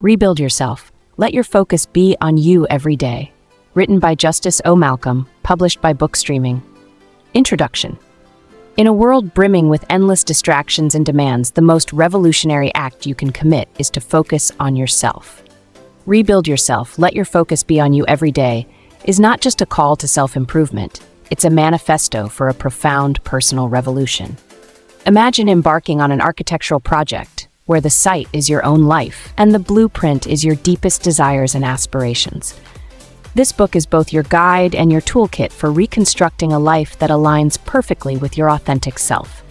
Rebuild Yourself. Let your focus be on you every day. Written by Justice O. Malcolm, published by Bookstreaming. Introduction. In a world brimming with endless distractions and demands, the most revolutionary act you can commit is to focus on yourself. Rebuild Yourself. Let your focus be on you every day is not just a call to self-improvement. It's a manifesto for a profound personal revolution. Imagine embarking on an architectural project where the site is your own life and the blueprint is your deepest desires and aspirations. This book is both your guide and your toolkit for reconstructing a life that aligns perfectly with your authentic self.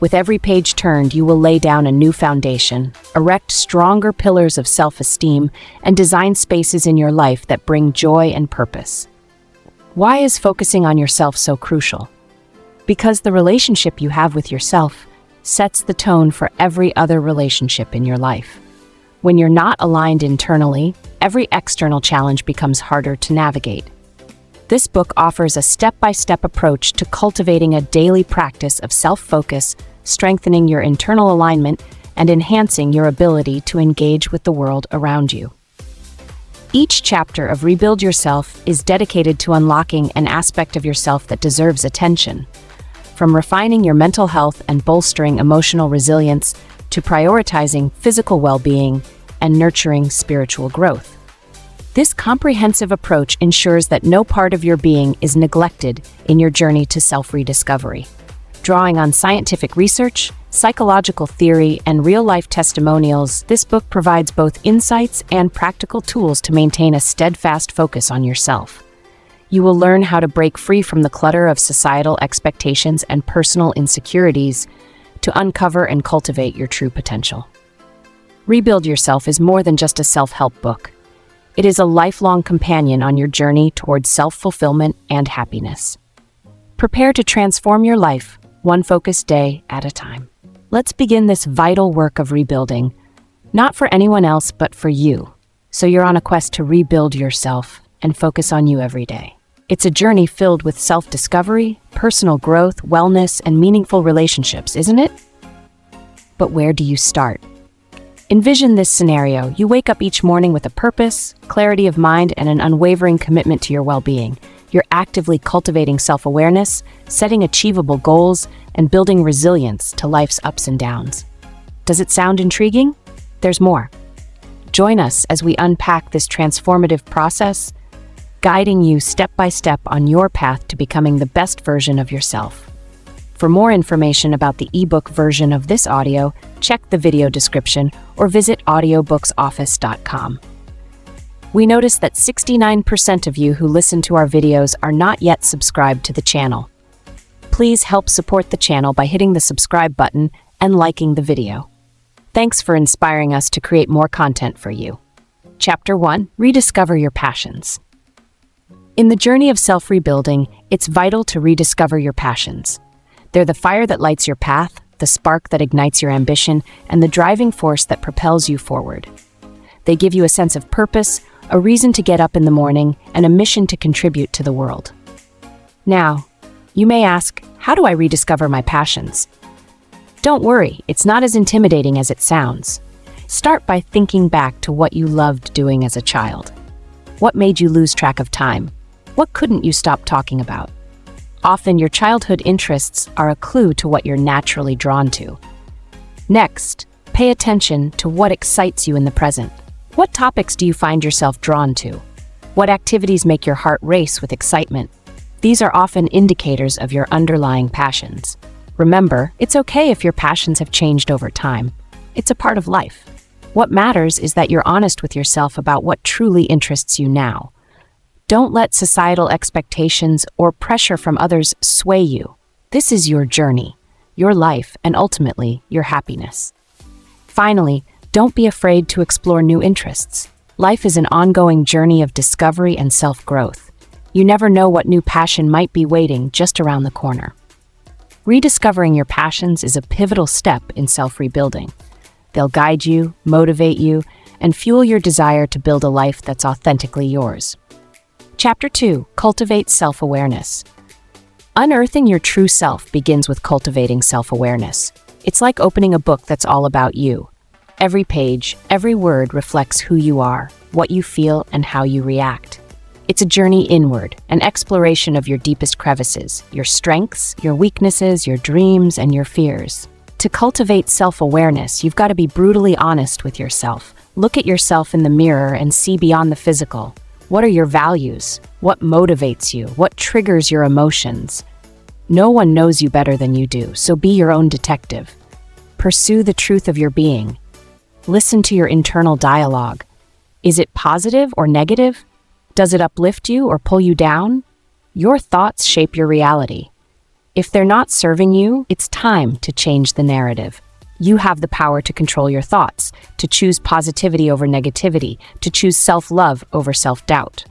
With every page turned, you will lay down a new foundation, erect stronger pillars of self-esteem, and design spaces in your life that bring joy and purpose. Why is focusing on yourself so crucial? Because the relationship you have with yourself sets the tone for every other relationship in your life. When you're not aligned internally, every external challenge becomes harder to navigate. This book offers a step-by-step approach to cultivating a daily practice of self-focus, strengthening your internal alignment, and enhancing your ability to engage with the world around you. Each chapter of Rebuild Yourself is dedicated to unlocking an aspect of yourself that deserves attention. From refining your mental health and bolstering emotional resilience to prioritizing physical well-being and nurturing spiritual growth. This comprehensive approach ensures that no part of your being is neglected in your journey to self-rediscovery. Drawing on scientific research, psychological theory, and real-life testimonials, this book provides both insights and practical tools to maintain a steadfast focus on yourself. You will learn how to break free from the clutter of societal expectations and personal insecurities to uncover and cultivate your true potential. Rebuild Yourself is more than just a self-help book. It is a lifelong companion on your journey towards self-fulfillment and happiness. Prepare to transform your life, one focused day at a time. Let's begin this vital work of rebuilding, not for anyone else but for you. So you're on a quest to rebuild yourself and focus on you every day. It's a journey filled with self-discovery, personal growth, wellness, and meaningful relationships, isn't it? But where do you start? Envision this scenario. You wake up each morning with a purpose, clarity of mind, and an unwavering commitment to your well-being. You're actively cultivating self-awareness, setting achievable goals, and building resilience to life's ups and downs. Does it sound intriguing? There's more. Join us as we unpack this transformative process, guiding you step by step on your path to becoming the best version of yourself. For more information about the ebook version of this audio, check the video description or visit audiobooksoffice.com. We notice that 69% of you who listen to our videos are not yet subscribed to the channel. Please help support the channel by hitting the subscribe button and liking the video. Thanks for inspiring us to create more content for you. Chapter 1. Rediscover your passions. In the journey of self-rebuilding, it's vital to rediscover your passions. They're the fire that lights your path, the spark that ignites your ambition, and the driving force that propels you forward. They give you a sense of purpose, a reason to get up in the morning, and a mission to contribute to the world. Now, you may ask, how do I rediscover my passions? Don't worry, it's not as intimidating as it sounds. Start by thinking back to what you loved doing as a child. What made you lose track of time? What couldn't you stop talking about? Often, your childhood interests are a clue to what you're naturally drawn to. Next, pay attention to what excites you in the present. What topics do you find yourself drawn to? What activities make your heart race with excitement? These are often indicators of your underlying passions. Remember, it's okay if your passions have changed over time. It's a part of life. What matters is that you're honest with yourself about what truly interests you now. Don't let societal expectations or pressure from others sway you. This is your journey, your life, and ultimately, your happiness. Finally, don't be afraid to explore new interests. Life is an ongoing journey of discovery and self-growth. You never know what new passion might be waiting just around the corner. Rediscovering your passions is a pivotal step in self-rebuilding. They'll guide you, motivate you, and fuel your desire to build a life that's authentically yours. Chapter 2. Cultivate self-awareness. Unearthing your true self begins with cultivating self-awareness. It's like opening a book that's all about you. Every page, every word reflects who you are, what you feel, and how you react. It's a journey inward, an exploration of your deepest crevices, your strengths, your weaknesses, your dreams, and your fears. To cultivate self-awareness, you've got to be brutally honest with yourself. Look at yourself in the mirror and see beyond the physical. What are your values? What motivates you? What triggers your emotions? No one knows you better than you do, so be your own detective. Pursue the truth of your being. Listen to your internal dialogue. Is it positive or negative? Does it uplift you or pull you down? Your thoughts shape your reality. If they're not serving you, it's time to change the narrative. You have the power to control your thoughts, to choose positivity over negativity, to choose self-love over self-doubt.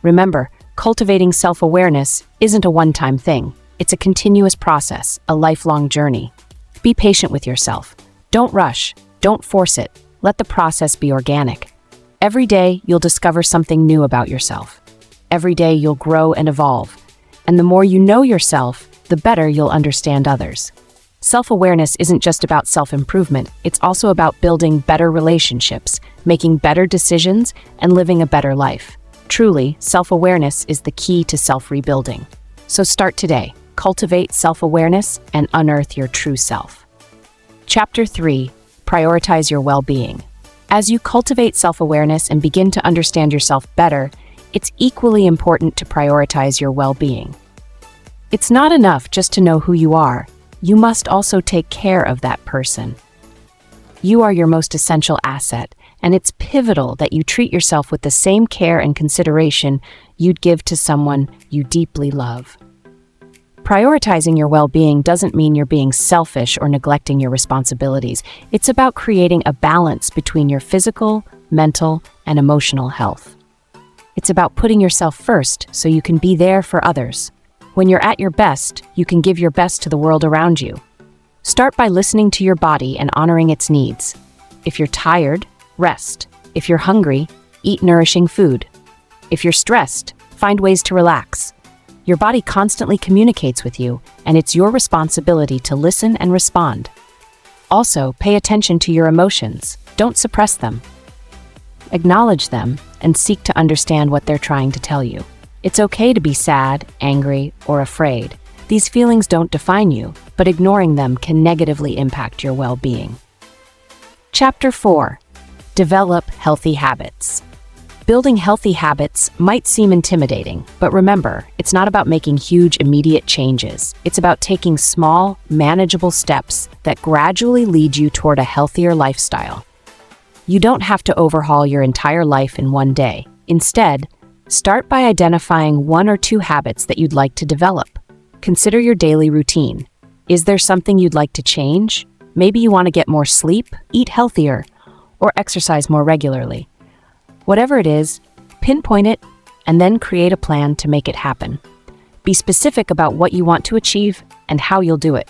Remember, cultivating self-awareness isn't a one-time thing. It's a continuous process, a lifelong journey. Be patient with yourself. Don't rush. Don't force it. Let the process be organic. Every day, you'll discover something new about yourself. Every day, you'll grow and evolve. And the more you know yourself, the better you'll understand others. Self-awareness isn't just about self-improvement. It's also about building better relationships, making better decisions, and living a better life. Truly, self-awareness is the key to self-rebuilding. So start today. Cultivate self-awareness and unearth your true self. Chapter 3. Prioritize your well-being. As you cultivate self-awareness and begin to understand yourself better, it's equally important to prioritize your well-being. It's not enough just to know who you are. You must also take care of that person. You are your most essential asset, and it's pivotal that you treat yourself with the same care and consideration you'd give to someone you deeply love. Prioritizing your well-being doesn't mean you're being selfish or neglecting your responsibilities. It's about creating a balance between your physical, mental, and emotional health. It's about putting yourself first so you can be there for others. When you're at your best, you can give your best to the world around you. Start by listening to your body and honoring its needs. If you're tired, rest. If you're hungry, eat nourishing food. If you're stressed, find ways to relax. Your body constantly communicates with you, and it's your responsibility to listen and respond. Also, pay attention to your emotions. Don't suppress them. Acknowledge them and seek to understand what they're trying to tell you. It's okay to be sad, angry, or afraid. These feelings don't define you, but ignoring them can negatively impact your well-being. Chapter 4. Develop healthy habits. Building healthy habits might seem intimidating, but remember, it's not about making huge, immediate changes. It's about taking small, manageable steps that gradually lead you toward a healthier lifestyle. You don't have to overhaul your entire life in one day. Instead, start by identifying 1 or 2 habits that you'd like to develop. Consider your daily routine. Is there something you'd like to change? Maybe you want to get more sleep, eat healthier, or exercise more regularly. Whatever it is, pinpoint it, and then create a plan to make it happen. Be specific about what you want to achieve and how you'll do it.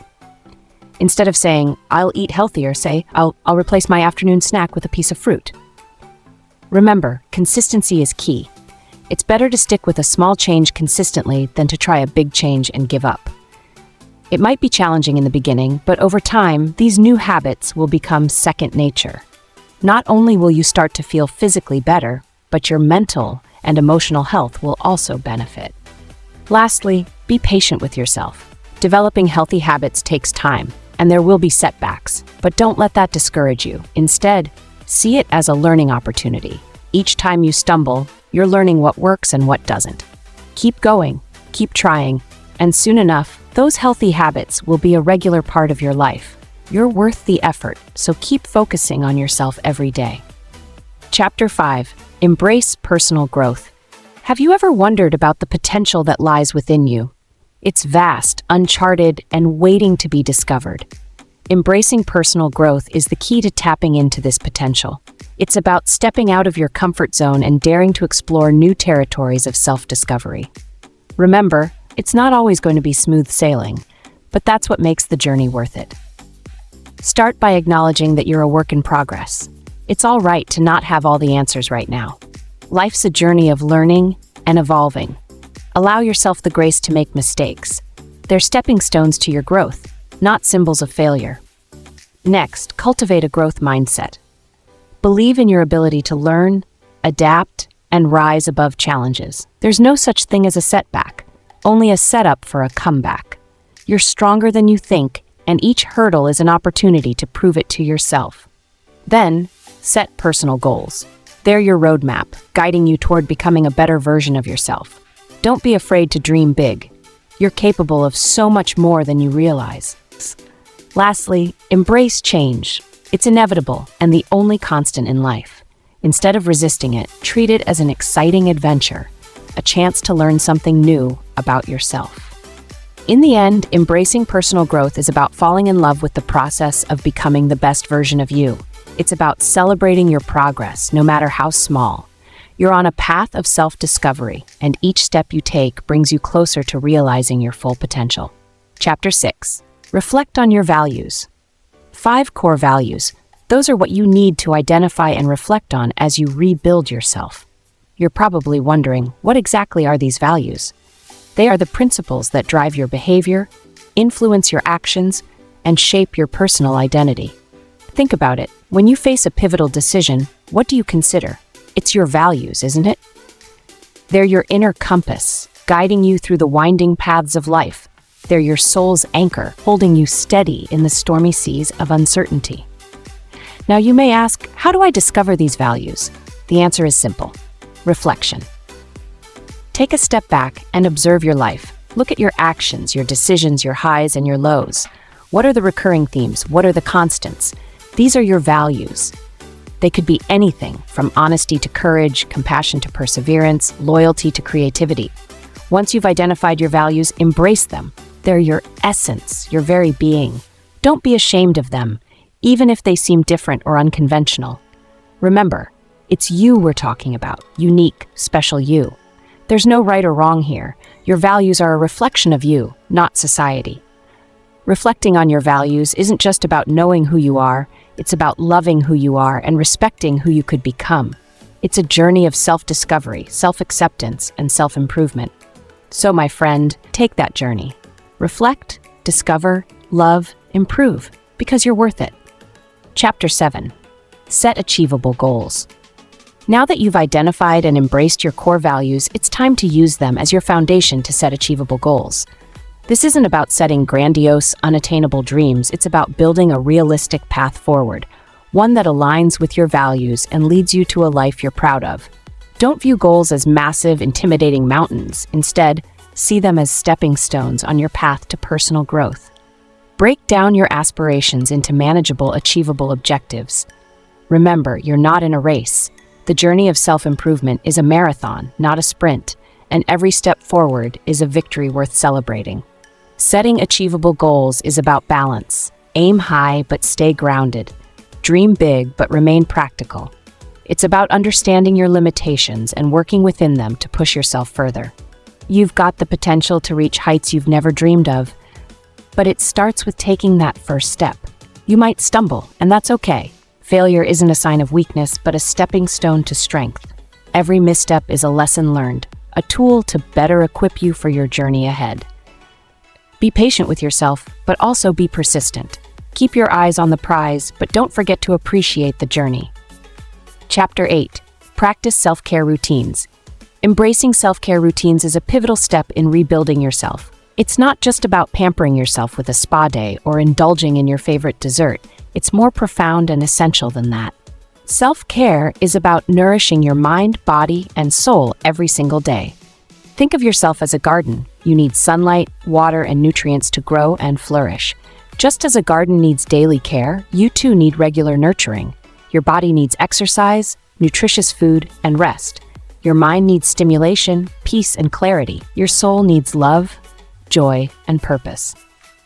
Instead of saying, "I'll eat healthier," say, I'll replace my afternoon snack with a piece of fruit. Remember, consistency is key. It's better to stick with a small change consistently than to try a big change and give up. It might be challenging in the beginning, but over time, these new habits will become second nature. Not only will you start to feel physically better, but your mental and emotional health will also benefit. Lastly, be patient with yourself. Developing healthy habits takes time, and there will be setbacks, but don't let that discourage you. Instead, see it as a learning opportunity. Each time you stumble, you're learning what works and what doesn't. Keep going, keep trying, and soon enough, those healthy habits will be a regular part of your life. You're worth the effort, so keep focusing on yourself every day. Chapter 5. Embrace personal growth. Have you ever wondered about the potential that lies within you? It's vast, uncharted, and waiting to be discovered. Embracing personal growth is the key to tapping into this potential. It's about stepping out of your comfort zone and daring to explore new territories of self-discovery. Remember, it's not always going to be smooth sailing, but that's what makes the journey worth it. Start by acknowledging that you're a work in progress. It's all right to not have all the answers right now. Life's a journey of learning and evolving. Allow yourself the grace to make mistakes. They're stepping stones to your growth, not symbols of failure. Next, cultivate a growth mindset. Believe in your ability to learn, adapt, and rise above challenges. There's no such thing as a setback, only a setup for a comeback. You're stronger than you think, and each hurdle is an opportunity to prove it to yourself. Then, set personal goals. They're your roadmap, guiding you toward becoming a better version of yourself. Don't be afraid to dream big. You're capable of so much more than you realize. Lastly, embrace change. It's inevitable and the only constant in life. Instead of resisting it, treat it as an exciting adventure, a chance to learn something new about yourself. In the end, embracing personal growth is about falling in love with the process of becoming the best version of you. It's about celebrating your progress, no matter how small. You're on a path of self-discovery, and each step you take brings you closer to realizing your full potential. Chapter 6. Reflect on your values. 5 core values. Those are what you need to identify and reflect on as you rebuild yourself. You're probably wondering, what exactly are these values? They are the principles that drive your behavior, influence your actions, and shape your personal identity. Think about it. When you face a pivotal decision, what do you consider? It's your values, isn't it? They're your inner compass, guiding you through the winding paths of life. They're your soul's anchor, holding you steady in the stormy seas of uncertainty. Now you may ask, how do I discover these values? The answer is simple: reflection. Take a step back and observe your life. Look at your actions, your decisions, your highs and your lows. What are the recurring themes? What are the constants? These are your values. They could be anything from honesty to courage, compassion to perseverance, loyalty to creativity. Once you've identified your values, embrace them. They're your essence, your very being. Don't be ashamed of them, even if they seem different or unconventional. Remember, it's you we're talking about, unique, special you. There's no right or wrong here. Your values are a reflection of you, not society. Reflecting on your values isn't just about knowing who you are, it's about loving who you are and respecting who you could become. It's a journey of self-discovery, self-acceptance, and self-improvement. So, my friend, take that journey. Reflect, discover, love, improve, because you're worth it. Chapter 7. Set achievable goals. Now that you've identified and embraced your core values, it's time to use them as your foundation to set achievable goals. This isn't about setting grandiose, unattainable dreams. It's about building a realistic path forward, one that aligns with your values and leads you to a life you're proud of. Don't view goals as massive, intimidating mountains. Instead, see them as stepping stones on your path to personal growth. Break down your aspirations into manageable, achievable objectives. Remember, you're not in a race. The journey of self-improvement is a marathon, not a sprint, and every step forward is a victory worth celebrating. Setting achievable goals is about balance. Aim high, but stay grounded. Dream big, but remain practical. It's about understanding your limitations and working within them to push yourself further. You've got the potential to reach heights you've never dreamed of, but it starts with taking that first step. You might stumble, and that's okay. Failure isn't a sign of weakness, but a stepping stone to strength. Every misstep is a lesson learned, a tool to better equip you for your journey ahead. Be patient with yourself, but also be persistent. Keep your eyes on the prize, but don't forget to appreciate the journey. Chapter 8. Practice self-care routines. Embracing self-care routines is a pivotal step in rebuilding yourself. It's not just about pampering yourself with a spa day or indulging in your favorite dessert. It's more profound and essential than that. Self-care is about nourishing your mind, body, and soul every single day. Think of yourself as a garden. You need sunlight, water, and nutrients to grow and flourish. Just as a garden needs daily care, you too need regular nurturing. Your body needs exercise, nutritious food, and rest. Your mind needs stimulation, peace, and clarity. Your soul needs love, joy, and purpose.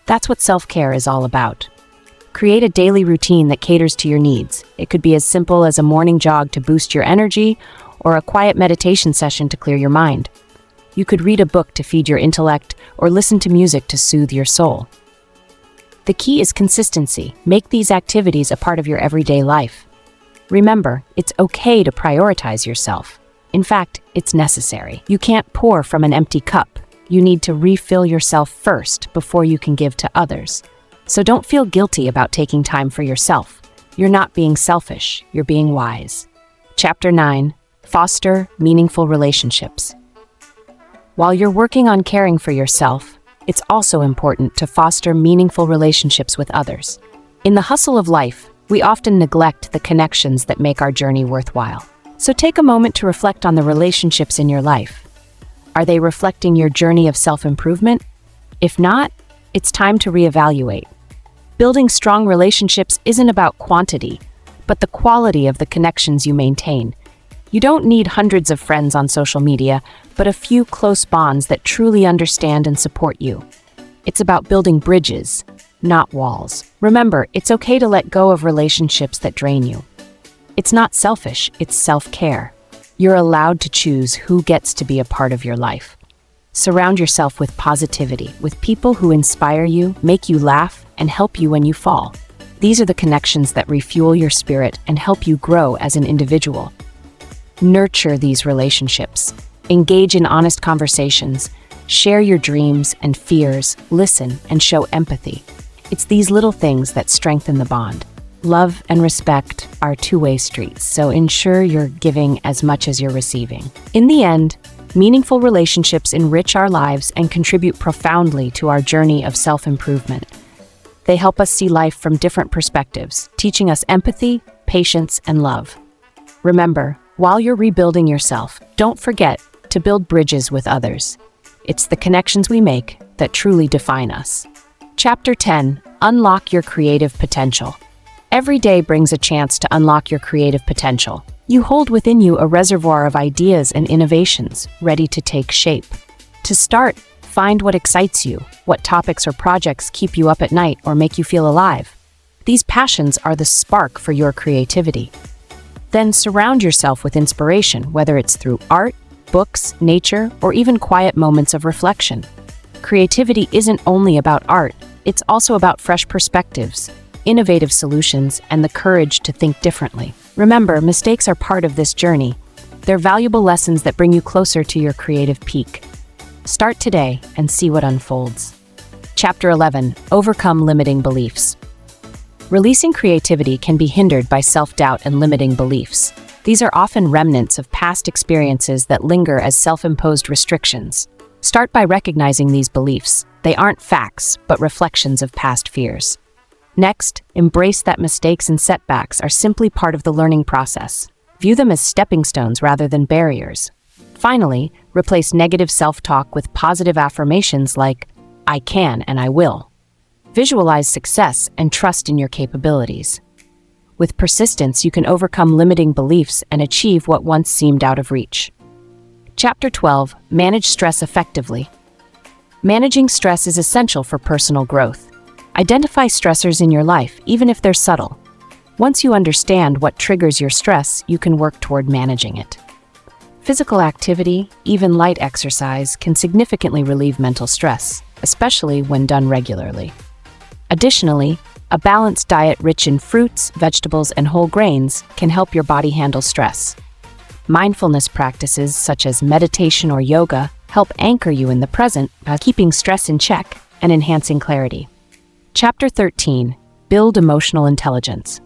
That's what self-care is all about. Create a daily routine that caters to your needs. It could be as simple as a morning jog to boost your energy or a quiet meditation session to clear your mind. You could read a book to feed your intellect or listen to music to soothe your soul. The key is consistency. Make these activities a part of your everyday life. Remember, it's okay to prioritize yourself. In fact, it's necessary. You can't pour from an empty cup. You need to refill yourself first before you can give to others. So don't feel guilty about taking time for yourself. you're not being selfish, you're being wise. Chapter 9. Foster meaningful relationships. While you're working on caring for yourself, it's also important to foster meaningful relationships with others. In the hustle of life, we often neglect the connections that make our journey worthwhile. So take a moment to reflect on the relationships in your life. Are they reflecting your journey of self-improvement? If not, it's time to reevaluate. Building strong relationships isn't about quantity, but the quality of the connections you maintain. You don't need hundreds of friends on social media, but a few close bonds that truly understand and support you. It's about building bridges, not walls. Remember, it's okay to let go of relationships that drain you. It's not selfish, it's self-care. You're allowed to choose who gets to be a part of your life. Surround yourself with positivity, with people who inspire you, make you laugh, and help you when you fall. These are the connections that refuel your spirit and help you grow as an individual. Nurture these relationships. Engage in honest conversations. Share your dreams and fears, listen, and show empathy. It's these little things that strengthen the bond. Love and respect are two-way streets, so ensure you're giving as much as you're receiving. In the end, meaningful relationships enrich our lives and contribute profoundly to our journey of self-improvement. They help us see life from different perspectives, teaching us empathy, patience, and love. Remember, while you're rebuilding yourself, don't forget to build bridges with others. It's the connections we make that truly define us. Chapter 10. Unlock your creative potential. Every day brings a chance to unlock your creative potential. You hold within you a reservoir of ideas and innovations ready to take shape. To start, find what excites you, what topics or projects keep you up at night or make you feel alive. These passions are the spark for your creativity. Then surround yourself with inspiration, whether it's through art, books, nature, or even quiet moments of reflection. Creativity isn't only about art, it's also about fresh perspectives, innovative solutions, and the courage to think differently. Remember, mistakes are part of this journey. They're valuable lessons that bring you closer to your creative peak. Start today and see what unfolds. Chapter 11. Overcome limiting beliefs. Releasing creativity can be hindered by self-doubt and limiting beliefs. These are often remnants of past experiences that linger as self-imposed restrictions. Start by recognizing these beliefs. They aren't facts, but reflections of past fears. Next, embrace that mistakes and setbacks are simply part of the learning process. View them as stepping stones rather than barriers. Finally, replace negative self-talk with positive affirmations like, "I can and I will." Visualize success and trust in your capabilities. With persistence, you can overcome limiting beliefs and achieve what once seemed out of reach. Chapter 12. Manage stress effectively. Managing stress is essential for personal growth. Identify stressors in your life, even if they're subtle. Once you understand what triggers your stress, you can work toward managing it. Physical activity, even light exercise, can significantly relieve mental stress, especially when done regularly. Additionally, a balanced diet rich in fruits, vegetables, and whole grains can help your body handle stress. Mindfulness practices such as meditation or yoga help anchor you in the present by keeping stress in check and enhancing clarity. Chapter 13. Build emotional intelligence.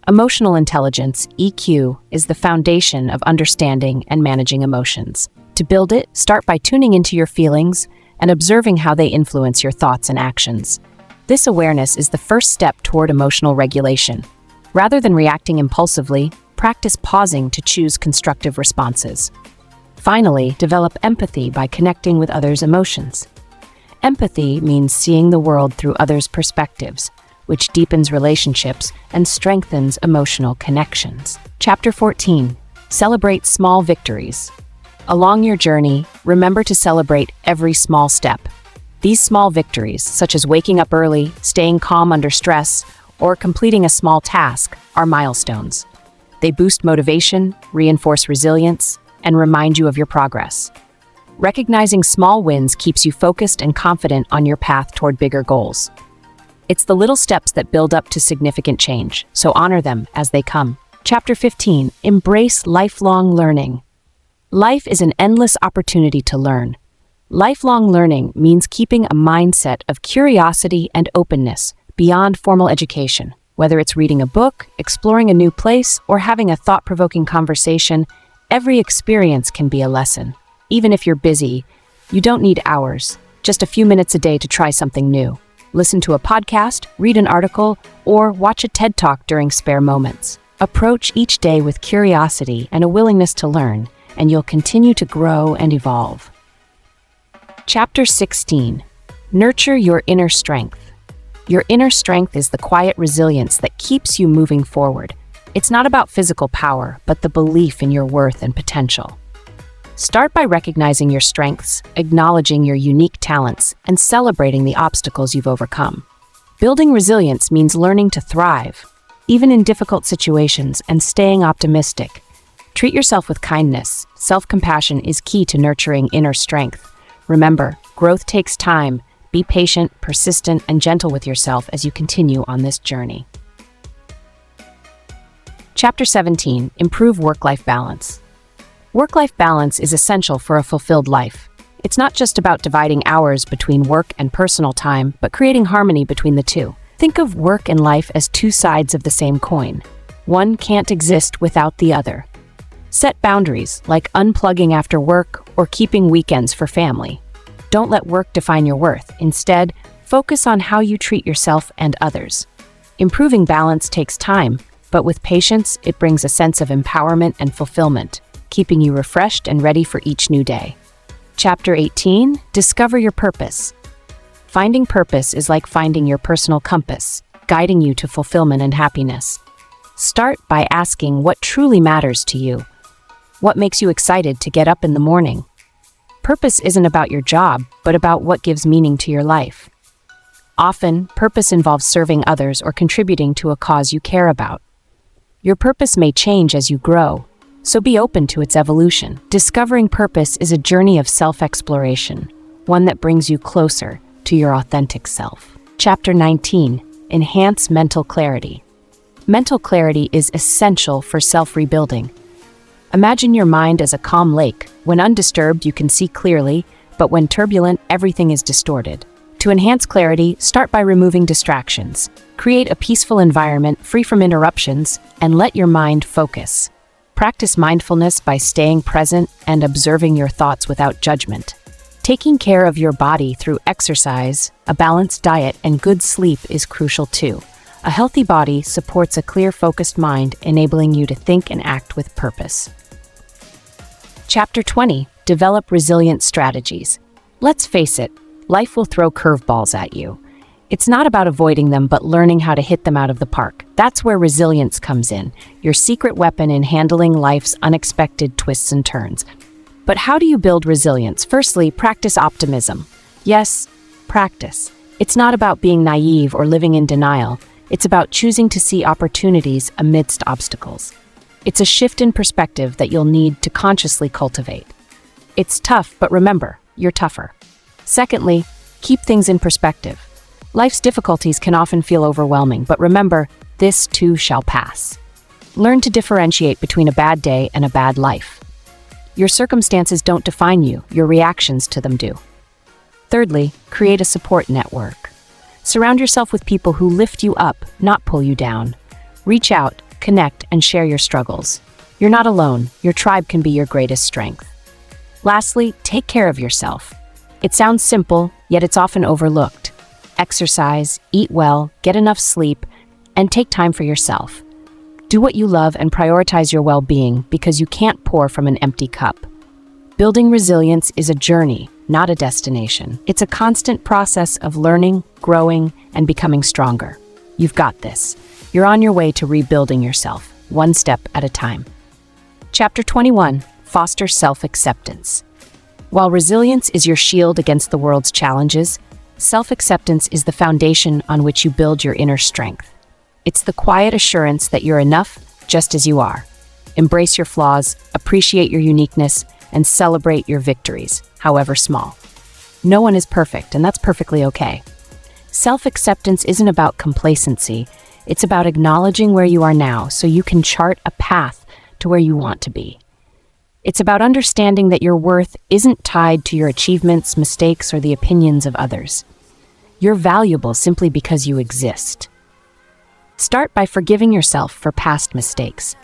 Emotional intelligence, EQ, is the foundation of understanding and managing emotions. To build it, start by tuning into your feelings and observing how they influence your thoughts and actions. This awareness is the first step toward emotional regulation. Rather than reacting impulsively, practice pausing to choose constructive responses. Finally, develop empathy by connecting with others' emotions. Empathy means seeing the world through others' perspectives, which deepens relationships and strengthens emotional connections. Chapter 14. Celebrate small victories. Along your journey, remember to celebrate every small step. These small victories, such as waking up early, staying calm under stress, or completing a small task, are milestones. They boost motivation, reinforce resilience, and remind you of your progress. Recognizing small wins keeps you focused and confident on your path toward bigger goals. It's the little steps that build up to significant change, so honor them as they come. Chapter 15. Embrace lifelong learning. Life is an endless opportunity to learn. Lifelong learning means keeping a mindset of curiosity and openness beyond formal education. Whether it's reading a book, exploring a new place, or having a thought-provoking conversation, every experience can be a lesson. Even if you're busy, you don't need hours, just a few minutes a day to try something new. Listen to a podcast, read an article, or watch a TED Talk during spare moments. Approach each day with curiosity and a willingness to learn, and you'll continue to grow and evolve. Chapter 16. Nurture your inner strength. Your inner strength is the quiet resilience that keeps you moving forward. It's not about physical power, but the belief in your worth and potential. Start by recognizing your strengths, acknowledging your unique talents, and celebrating the obstacles you've overcome. Building resilience means learning to thrive, even in difficult situations, and staying optimistic. Treat yourself with kindness. Self-compassion is key to nurturing inner strength. Remember, growth takes time. Be patient, persistent, and gentle with yourself as you continue on this journey. Chapter 17. Improve work-life balance. Work-life balance is essential for a fulfilled life. It's not just about dividing hours between work and personal time, but creating harmony between the two. Think of work and life as two sides of the same coin. One can't exist without the other. Set boundaries, like unplugging after work or keeping weekends for family. Don't let work define your worth. Instead, focus on how you treat yourself and others. Improving balance takes time, but with patience, it brings a sense of empowerment and fulfillment, keeping you refreshed and ready for each new day. Chapter 18. Discover your purpose. Finding purpose is like finding your personal compass, guiding you to fulfillment and happiness. Start by asking what truly matters to you. What makes you excited to get up in the morning? Purpose isn't about your job, but about what gives meaning to your life. Often, purpose involves serving others or contributing to a cause you care about. Your purpose may change as you grow, so be open to its evolution. Discovering purpose is a journey of self-exploration, one that brings you closer to your authentic self. Chapter 19. Enhance mental clarity. Mental clarity is essential for self-rebuilding. Imagine your mind as a calm lake. When undisturbed, you can see clearly, but when turbulent, everything is distorted. To enhance clarity, start by removing distractions. Create a peaceful environment free from interruptions, and let your mind focus. Practice mindfulness by staying present and observing your thoughts without judgment. Taking care of your body through exercise, a balanced diet, and good sleep is crucial too. A healthy body supports a clear, focused mind, enabling you to think and act with purpose. Chapter 20. Develop resilient strategies. Let's face it, life will throw curveballs at you. It's not about avoiding them, but learning how to hit them out of the park. That's where resilience comes in, your secret weapon in handling life's unexpected twists and turns. But how do you build resilience? Firstly, practice optimism. Yes, practice. It's not about being naive or living in denial. It's about choosing to see opportunities amidst obstacles. It's a shift in perspective that you'll need to consciously cultivate. It's tough, but remember, you're tougher. Secondly, keep things in perspective. Life's difficulties can often feel overwhelming, but remember, this too shall pass. Learn to differentiate between a bad day and a bad life. Your circumstances don't define you, your reactions to them do. Thirdly, create a support network. Surround yourself with people who lift you up, not pull you down. Reach out, connect, and share your struggles. You're not alone. Your tribe can be your greatest strength. Lastly, take care of yourself. It sounds simple, yet it's often overlooked. Exercise, eat well, get enough sleep, and take time for yourself. Do what you love and prioritize your well-being, because you can't pour from an empty cup. Building resilience is a journey, not a destination. It's a constant process of learning, growing, and becoming stronger. You've got this. You're on your way to rebuilding yourself, one step at a time. Chapter 21. Foster self-acceptance. While resilience is your shield against the world's challenges, self-acceptance is the foundation on which you build your inner strength. It's the quiet assurance that you're enough just as you are. Embrace your flaws, appreciate your uniqueness, and celebrate your victories, however small. No one is perfect, and that's perfectly okay. Self-acceptance isn't about complacency. It's about acknowledging where you are now so you can chart a path to where you want to be. It's about understanding that your worth isn't tied to your achievements, mistakes, or the opinions of others. You're valuable simply because you exist. Start by forgiving yourself for past mistakes.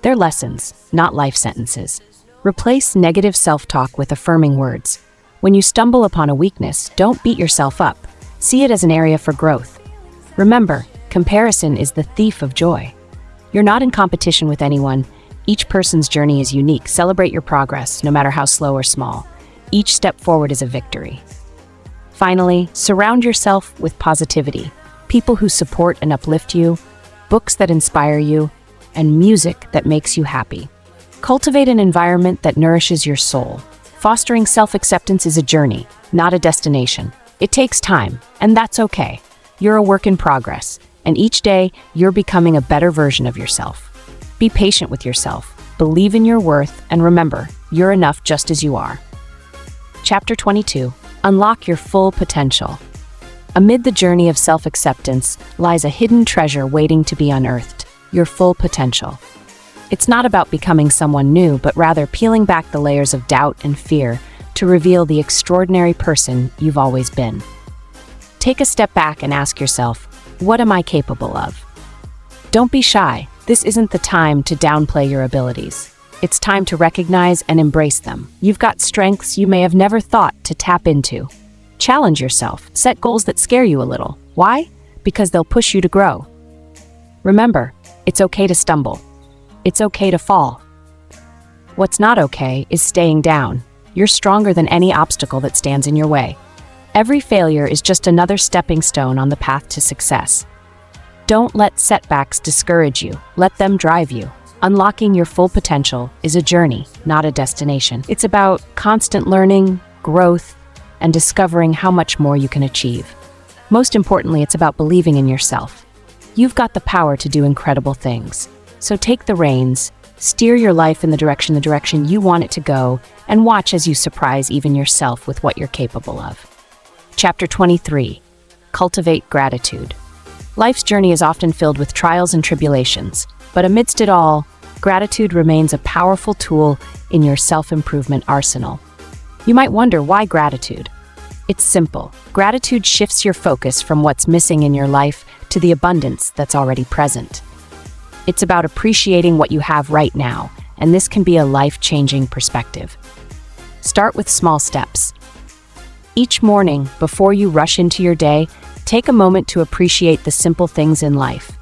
They're lessons, not life sentences. Replace negative self-talk with affirming words. When you stumble upon a weakness, don't beat yourself up. See it as an area for growth. Remember, comparison is the thief of joy. You're not in competition with anyone. Each person's journey is unique. Celebrate your progress, no matter how slow or small. Each step forward is a victory. Finally, surround yourself with positivity. People who support and uplift you, books that inspire you, and music that makes you happy. Cultivate an environment that nourishes your soul. Fostering self-acceptance is a journey, not a destination. It takes time, and that's okay. You're a work in progress, and each day you're becoming a better version of yourself. Be patient with yourself, believe in your worth, and remember, you're enough just as you are. Chapter 22. Unlock your full potential. Amid the journey of self-acceptance lies a hidden treasure waiting to be unearthed, your full potential. It's not about becoming someone new, but rather peeling back the layers of doubt and fear to reveal the extraordinary person you've always been. Take a step back and ask yourself, what am I capable of? Don't be shy. This isn't the time to downplay your abilities. It's time to recognize and embrace them. You've got strengths you may have never thought to tap into. Challenge yourself. Set goals that scare you a little. Why? Because they'll push you to grow. Remember, it's okay to stumble. It's okay to fall. What's not okay is staying down. You're stronger than any obstacle that stands in your way. Every failure is just another stepping stone on the path to success. Don't let setbacks discourage you. Let them drive you. Unlocking your full potential is a journey, not a destination. It's about constant learning, growth, and discovering how much more you can achieve. Most importantly, it's about believing in yourself. You've got the power to do incredible things. So take the reins, steer your life in the direction you want it to go, and watch as you surprise even yourself with what you're capable of. Chapter 23. Cultivate gratitude. Life's journey is often filled with trials and tribulations, but amidst it all, gratitude remains a powerful tool in your self-improvement arsenal. You might wonder, why gratitude? It's simple. Gratitude shifts your focus from what's missing in your life to the abundance that's already present. It's about appreciating what you have right now, and this can be a life-changing perspective. Start with small steps. Each morning, before you rush into your day, take a moment to appreciate the simple things in life.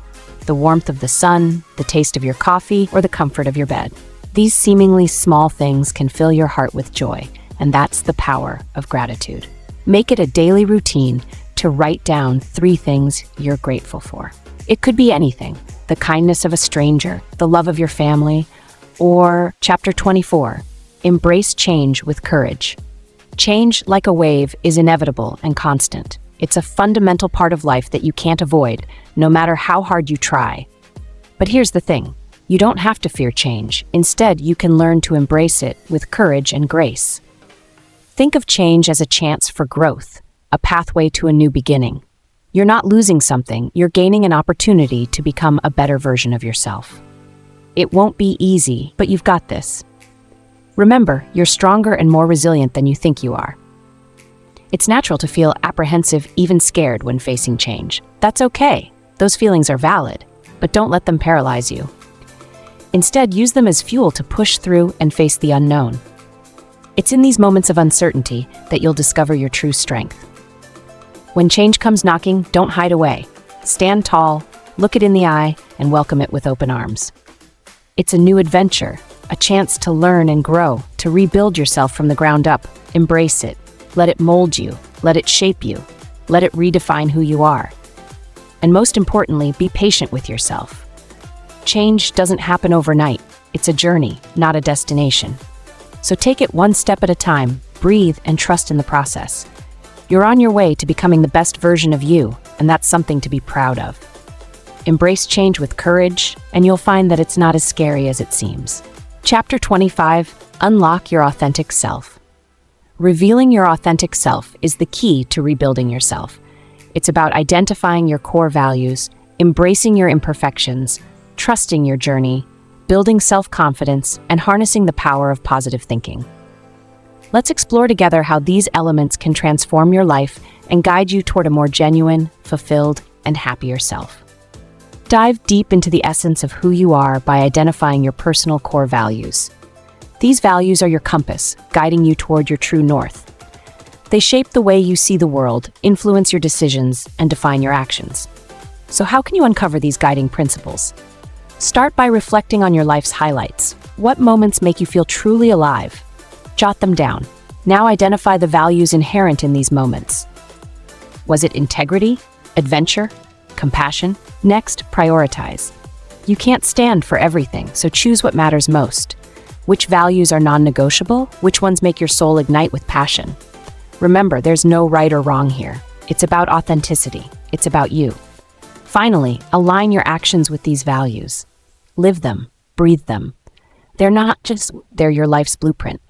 The warmth of the sun, the taste of your coffee, or the comfort of your bed. These seemingly small things can fill your heart with joy, and that's the power of gratitude. Make it a daily routine to write down 3 things you're grateful for. It could be anything: the kindness of a stranger, the love of your family, or Chapter 24, embrace change with courage. Change, like a wave, is inevitable and constant. It's a fundamental part of life that you can't avoid, no matter how hard you try. But here's the thing, you don't have to fear change. Instead, you can learn to embrace it with courage and grace. Think of change as a chance for growth, a pathway to a new beginning. You're not losing something, you're gaining an opportunity to become a better version of yourself. It won't be easy, but you've got this. Remember, you're stronger and more resilient than you think you are. It's natural to feel apprehensive, even scared when facing change. That's okay. Those feelings are valid, but don't let them paralyze you. Instead, use them as fuel to push through and face the unknown. It's in these moments of uncertainty that you'll discover your true strength. When change comes knocking, don't hide away. Stand tall, look it in the eye, and welcome it with open arms. It's a new adventure, a chance to learn and grow, to rebuild yourself from the ground up. Embrace it. Let it mold you. Let it shape you. Let it redefine who you are. And most importantly, be patient with yourself. Change doesn't happen overnight. It's a journey, not a destination. So take it one step at a time, breathe, and trust in the process. You're on your way to becoming the best version of you, and that's something to be proud of. Embrace change with courage, and you'll find that it's not as scary as it seems. Chapter 25. Unlock your authentic self. Revealing your authentic self is the key to rebuilding yourself. It's about identifying your core values, embracing your imperfections, trusting your journey, building self-confidence, and harnessing the power of positive thinking. Let's explore together how these elements can transform your life and guide you toward a more genuine, fulfilled, and happier self. Dive deep into the essence of who you are by identifying your personal core values. These values are your compass, guiding you toward your true north. They shape the way you see the world, influence your decisions, and define your actions. So how can you uncover these guiding principles? Start by reflecting on your life's highlights. What moments make you feel truly alive? Jot them down. Now identify the values inherent in these moments. Was it integrity, adventure, compassion? Next, prioritize. You can't stand for everything, so choose what matters most. Which values are non-negotiable? Which ones make your soul ignite with passion? Remember, there's no right or wrong here. It's about authenticity. It's about you. Finally, align your actions with these values. Live them, breathe them. They're your life's blueprint.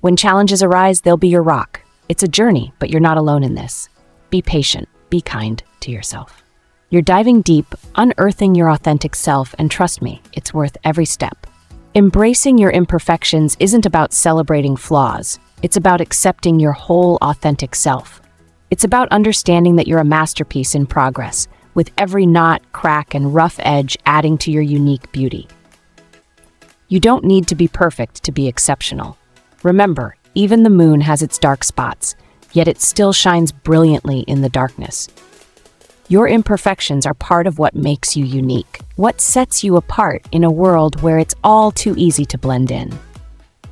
When challenges arise, they'll be your rock. It's a journey, but you're not alone in this. Be patient, be kind to yourself. You're diving deep, unearthing your authentic self, and trust me, it's worth every step. Embracing your imperfections isn't about celebrating flaws. It's about accepting your whole authentic self. It's about understanding that you're a masterpiece in progress, with every knot, crack, and rough edge adding to your unique beauty. You don't need to be perfect to be exceptional. Remember, even the moon has its dark spots, yet it still shines brilliantly in the darkness. Your imperfections are part of what makes you unique, what sets you apart in a world where it's all too easy to blend in.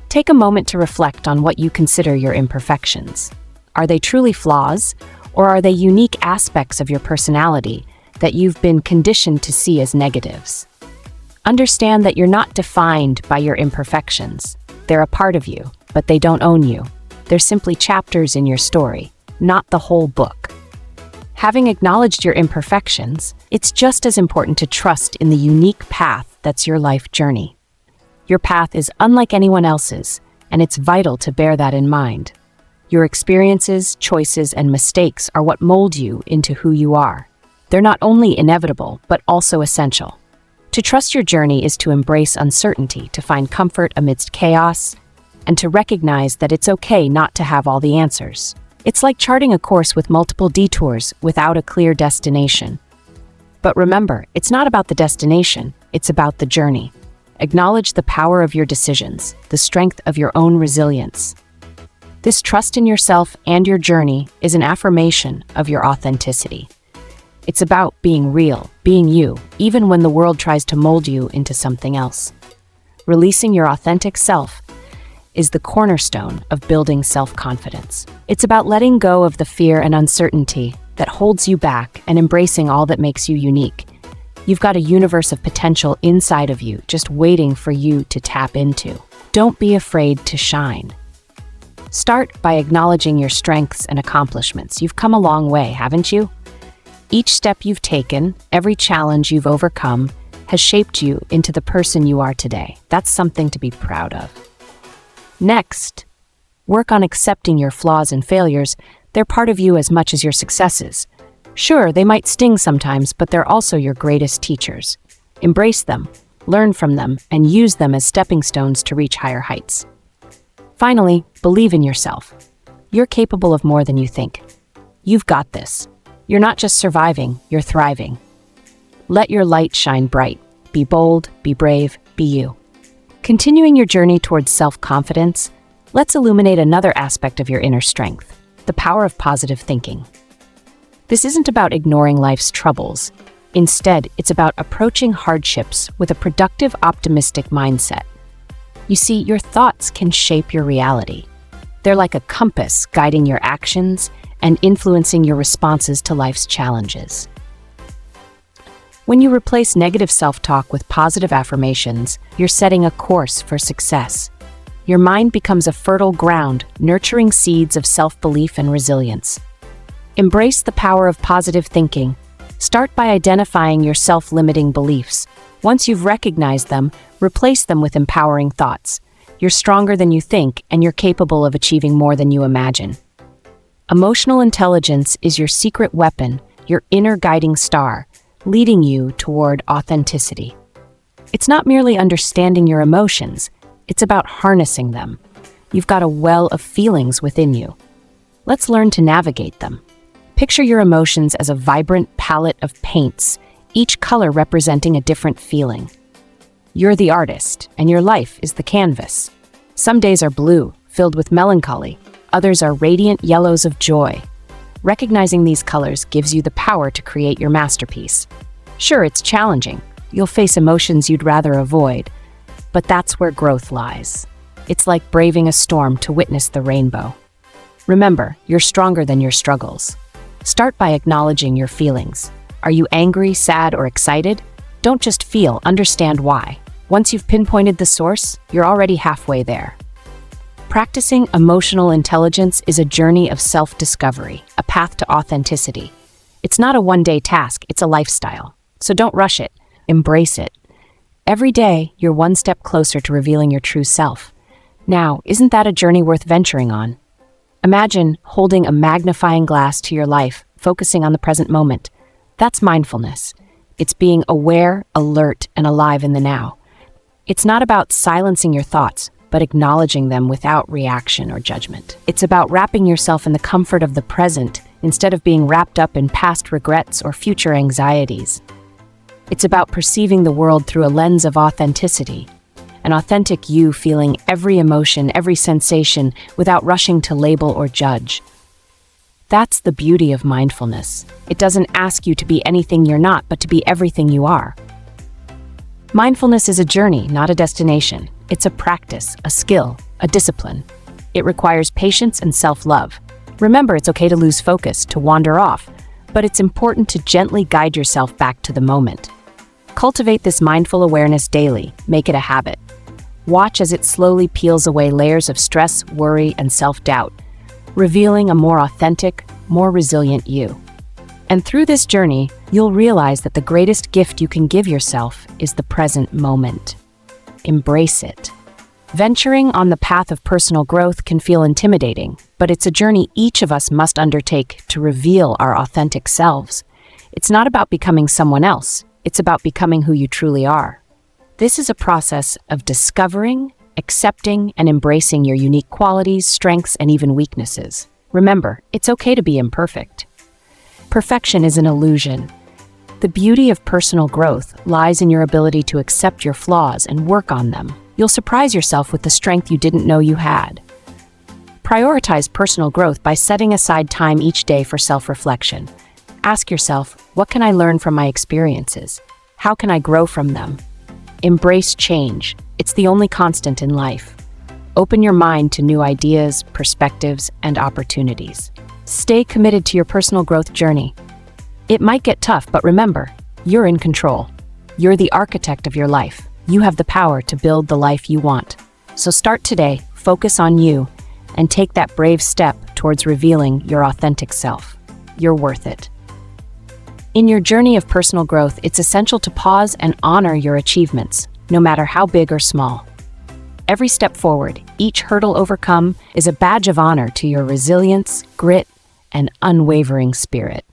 Take a moment to reflect on what you consider your imperfections. Are they truly flaws, or are they unique aspects of your personality that you've been conditioned to see as negatives? Understand that you're not defined by your imperfections. They're a part of you, but they don't own you. They're simply chapters in your story, not the whole book. Having acknowledged your imperfections, it's just as important to trust in the unique path that's your life journey. Your path is unlike anyone else's, and it's vital to bear that in mind. Your experiences, choices, and mistakes are what mold you into who you are. They're not only inevitable, but also essential. To trust your journey is to embrace uncertainty, to find comfort amidst chaos, and to recognize that it's okay not to have all the answers. It's like charting a course with multiple detours without a clear destination. But remember, it's not about the destination, it's about the journey. Acknowledge the power of your decisions, the strength of your own resilience. This trust in yourself and your journey is an affirmation of your authenticity. It's about being real, being you, even when the world tries to mold you into something else. Releasing your authentic self is the cornerstone of building self-confidence. It's about letting go of the fear and uncertainty that holds you back and embracing all that makes you unique. You've got a universe of potential inside of you, just waiting for you to tap into. Don't be afraid to shine. Start by acknowledging your strengths and accomplishments. You've come a long way, haven't you? Each step you've taken, every challenge you've overcome, has shaped you into the person you are today. That's something to be proud of. Next, work on accepting your flaws and failures. They're part of you as much as your successes. Sure, they might sting sometimes, but they're also your greatest teachers. Embrace them, learn from them, and use them as stepping stones to reach higher heights. Finally, believe in yourself. You're capable of more than you think. You've got this. You're not just surviving, you're thriving. Let your light shine bright. Be bold, be brave, be you. Continuing your journey towards self-confidence, let's illuminate another aspect of your inner strength, the power of positive thinking. This isn't about ignoring life's troubles. Instead, it's about approaching hardships with a productive, optimistic mindset. You see, your thoughts can shape your reality. They're like a compass guiding your actions and influencing your responses to life's challenges. When you replace negative self-talk with positive affirmations, you're setting a course for success. Your mind becomes a fertile ground, nurturing seeds of self-belief and resilience. Embrace the power of positive thinking. Start by identifying your self-limiting beliefs. Once you've recognized them, replace them with empowering thoughts. You're stronger than you think, and you're capable of achieving more than you imagine. Emotional intelligence is your secret weapon, your inner guiding star, leading you toward authenticity. It's not merely understanding your emotions, it's about harnessing them. You've got a well of feelings within you. Let's learn to navigate them. Picture your emotions as a vibrant palette of paints, each color representing a different feeling. You're the artist, and your life is the canvas. Some days are blue, filled with melancholy. Others are radiant yellows of joy. Recognizing these colors gives you the power to create your masterpiece. Sure, it's challenging. You'll face emotions you'd rather avoid. But that's where growth lies. It's like braving a storm to witness the rainbow. Remember, you're stronger than your struggles. Start by acknowledging your feelings. Are you angry, sad, or excited? Don't just feel, understand why. Once you've pinpointed the source, you're already halfway there. Practicing emotional intelligence is a journey of self-discovery, a path to authenticity. It's not a one-day task, it's a lifestyle. So don't rush it, embrace it. Every day, you're one step closer to revealing your true self. Now, isn't that a journey worth venturing on? Imagine holding a magnifying glass to your life, focusing on the present moment. That's mindfulness. It's being aware, alert, and alive in the now. It's not about silencing your thoughts, but acknowledging them without reaction or judgment. It's about wrapping yourself in the comfort of the present instead of being wrapped up in past regrets or future anxieties. It's about perceiving the world through a lens of authenticity, an authentic you feeling every emotion, every sensation without rushing to label or judge. That's the beauty of mindfulness. It doesn't ask you to be anything you're not, but to be everything you are. Mindfulness is a journey, not a destination. It's a practice, a skill, a discipline. It requires patience and self-love. Remember, it's okay to lose focus, to wander off, but it's important to gently guide yourself back to the moment. Cultivate this mindful awareness daily. Make it a habit. Watch as it slowly peels away layers of stress, worry, and self-doubt, revealing a more authentic, more resilient you. And through this journey, you'll realize that the greatest gift you can give yourself is the present moment. Embrace it. Venturing on the path of personal growth can feel intimidating, but it's a journey each of us must undertake to reveal our authentic selves. It's not about becoming someone else, it's about becoming who you truly are. This is a process of discovering, accepting, and embracing your unique qualities, strengths, and even weaknesses. Remember, it's okay to be imperfect. Perfection is an illusion. The beauty of personal growth lies in your ability to accept your flaws and work on them. You'll surprise yourself with the strength you didn't know you had. Prioritize personal growth by setting aside time each day for self-reflection. Ask yourself, what can I learn from my experiences? How can I grow from them? Embrace change. It's the only constant in life. Open your mind to new ideas, perspectives, and opportunities. Stay committed to your personal growth journey. It might get tough, but remember, you're in control. You're the architect of your life. You have the power to build the life you want. So start today, focus on you, and take that brave step towards revealing your authentic self. You're worth it. In your journey of personal growth, it's essential to pause and honor your achievements, no matter how big or small. Every step forward, each hurdle overcome, is a badge of honor to your resilience, grit, and unwavering spirit.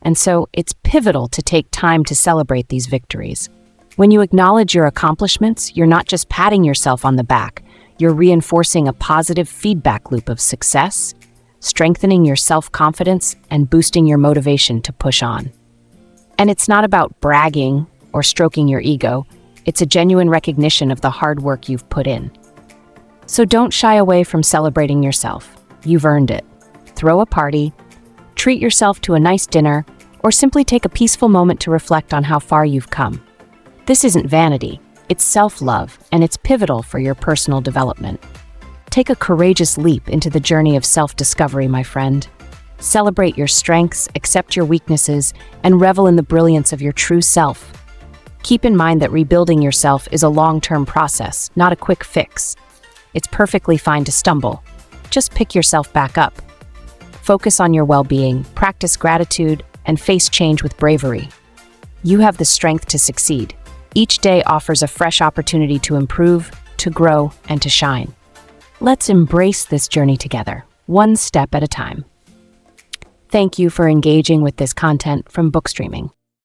And so, it's pivotal to take time to celebrate these victories. When you acknowledge your accomplishments, you're not just patting yourself on the back, you're reinforcing a positive feedback loop of success, strengthening your self-confidence, and boosting your motivation to push on. And it's not about bragging or stroking your ego, it's a genuine recognition of the hard work you've put in. So don't shy away from celebrating yourself. You've earned it. Throw a party, treat yourself to a nice dinner, or simply take a peaceful moment to reflect on how far you've come. This isn't vanity, it's self-love, and it's pivotal for your personal development. Take a courageous leap into the journey of self-discovery, my friend. Celebrate your strengths, accept your weaknesses, and revel in the brilliance of your true self. Keep in mind that rebuilding yourself is a long-term process, not a quick fix. It's perfectly fine to stumble. Just pick yourself back up. Focus on your well-being, practice gratitude, and face change with bravery. You have the strength to succeed. Each day offers a fresh opportunity to improve, to grow, and to shine. Let's embrace this journey together, one step at a time. Thank you for engaging with this content from Bookstreaming.